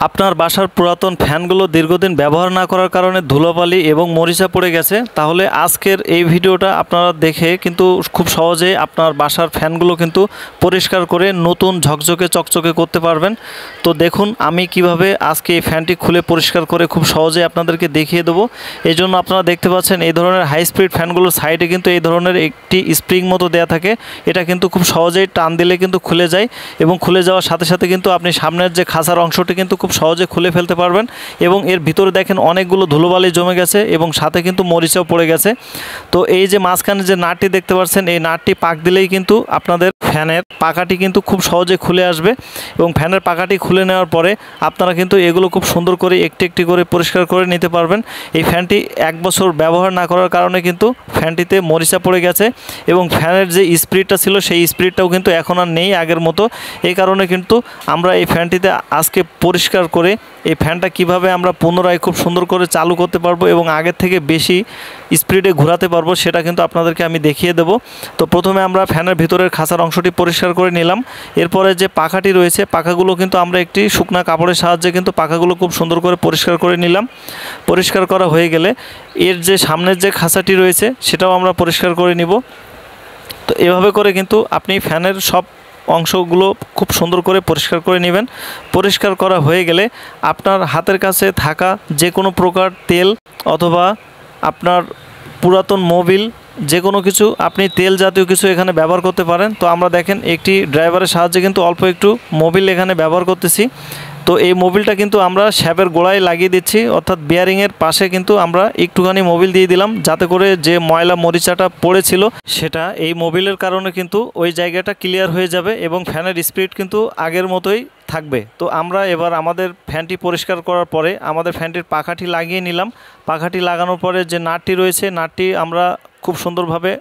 আপনার বাসার পুরাতন ফ্যানগুলো দীর্ঘদিন ব্যবহার না করার কারণে ধুলোবালি এবং মরিচা পড়ে গেছে, তাহলে আজকের এই ভিডিওটা আপনারা দেখে কিন্তু খুব সহজেই আপনার বাসার ফ্যানগুলো কিন্তু পরিষ্কার করে নতুন ঝকঝকে চকচকে করতে পারবেন। তো দেখুন আমি কিভাবে আজকে এই ফ্যানটি খুলে পরিষ্কার করে খুব সহজেই আপনাদেরকে দেখিয়ে দেবো। এই জন্য আপনারা দেখতে পাচ্ছেন এই ধরনের হাই স্পিড ফ্যানগুলোর সাইডে কিন্তু এই ধরনের একটি স্প্রিং মতো দেয়া থাকে। এটা কিন্তু খুব সহজেই টান দিলে কিন্তু খুলে যায় এবং খুলে যাওয়ার সাথে সাথে কিন্তু আপনি সামনের যে খাঁচার অংশটি কিন্তু খুব সহজে খুলে ফেলতে পারবেন। এবং এর ভিতরে দেখেন অনেকগুলো ধুলোবালি জমে গেছে এবং সাথে কিন্তু মরিচাও পড়ে গেছে। তো এই যে মাঝখানে যে নাটটি দেখতে পাচ্ছেন, এই নাটটি পাক দিলেই কিন্তু আপনাদের ফ্যানের পাখাটি কিন্তু খুব সহজে খুলে আসবে এবং ফ্যানের পাখাটি খুলে নেওয়ার পরে আপনারা কিন্তু এগুলো খুব সুন্দর করে একটি একটি করে পরিষ্কার করে নিতে পারবেন। এই ফ্যানটি 1 বছর ব্যবহার না করার কারণে কিন্তু ফ্যানটিতে মরিচা পড়ে গেছে এবং ফ্যানের যে স্পিডটা ছিল সেই স্পিডটাও কিন্তু এখন আর নেই আগের মতো। এই কারণে কিন্তু আমরা এই ফ্যানটিতে আজকে পরিষ্কার করে এই ফ্যানটা কিভাবে আমরা পুনরায় খুব সুন্দর করে চালু করতে পারবো এবং আগের থেকে বেশি স্পিডে ঘোরাতে পারবো সেটা কিন্তু আপনাদেরকে আমি দেখিয়ে দেব। তো প্রথমে আমরা ফ্যানের ভিতরের খাঁচার অংশটি পরিষ্কার করে নিলাম। এরপরে যে পাখাটি রয়েছে পাখাগুলো কিন্তু আমরা একটি শুকনা কাপড়ের সাহায্যে কিন্তু পাখাগুলো খুব সুন্দর করে পরিষ্কার করে নিলাম। পরিষ্কার করা হয়ে গেলে এর যে সামনের যে খাঁচাটি রয়েছে সেটাও আমরা পরিষ্কার করে নিব। তো এভাবে করে কিন্তু আপনি ফ্যানের সব অংশগুলো খুব সুন্দর করে পরিষ্কার করে নেবেন। পরিষ্কার করা হয়ে গেলে আপনার হাতের কাছে থাকা যে কোনো প্রকার তেল অথবা আপনার পুরাতন মোবিল যে কোনো কিছু আপনি তেল জাতীয় কিছু এখানে ব্যবহার করতে পারেন। তো আমরা দেখেন একটি ড্রাইভারের সাহায্যে কিন্তু অল্প একটু মোবিল এখানে ব্যবহার করতেছি। তো এই মোবিলটা কিন্তু আমরা শ্যাপের গোড়ায় লাগিয়ে দিচ্ছি, অর্থাৎ বিয়ারিংয়ের পাশে কিন্তু আমরা একটুখানি মোবিল দিয়ে দিলাম যাতে করে যে ময়লা মরিচাটা পড়েছিল সেটা এই মোবিলের কারণে কিন্তু ওই জায়গাটা ক্লিয়ার হয়ে যাবে এবং ফ্যানের স্পিড কিন্তু আগের মতোই থাকবে। তো আমরা এবার আমাদের ফ্যানটি পরিষ্কার করার পরে আমাদের ফ্যানটির পাখাটি লাগিয়ে নিলাম। পাখাটি লাগানোর পরে যে নাটটি রয়েছে নাটটি আমরা খুব সুন্দরভাবে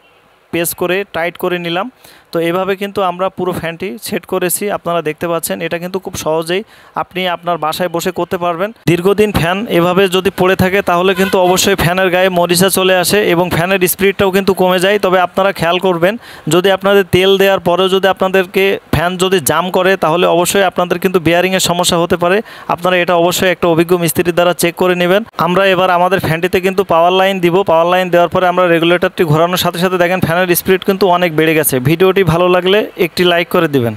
পেস করে টাইট করে নিলাম। তো এভাবে কিন্তু আমরা পুরো ফ্যানটি সেট করেছি, আপনারা দেখতে পাচ্ছেন। এটা কিন্তু খুব সহজেই আপনি আপনার বাসায় বসে করতে পারবেন। দীর্ঘদিন ফ্যান এভাবে যদি পড়ে থাকে তাহলে কিন্তু অবশ্যই ফ্যানের গায়ে মরিচা চলে আসে এবং ফ্যানের স্পিডটাও কিন্তু কমে যায়। তবে আপনারা খেয়াল করবেন যদি আপনাদের তেল দেওয়ার পরেও যদি আপনাদেরকে ফ্যান যদি জাম করে তাহলে অবশ্যই আপনাদের কিন্তু বিয়ারিংয়ের সমস্যা হতে পারে। আপনারা এটা অবশ্যই একটা অভিজ্ঞ মিস্ত্রির দ্বারা চেক করে নেবেন। আমরা এবার আমাদের ফ্যানটিতে কিন্তু পাওয়ার লাইন দিব। পাওয়ার লাইন দেওয়ার পরে আমরা রেগুলেটরটি ঘোরানোর সাথে সাথে দেখেন ফ্যানের স্পিড কিন্তু অনেক বেড়ে গেছে। ভিডিওটি ভালো লাগলে একটি লাইক করে দিবেন।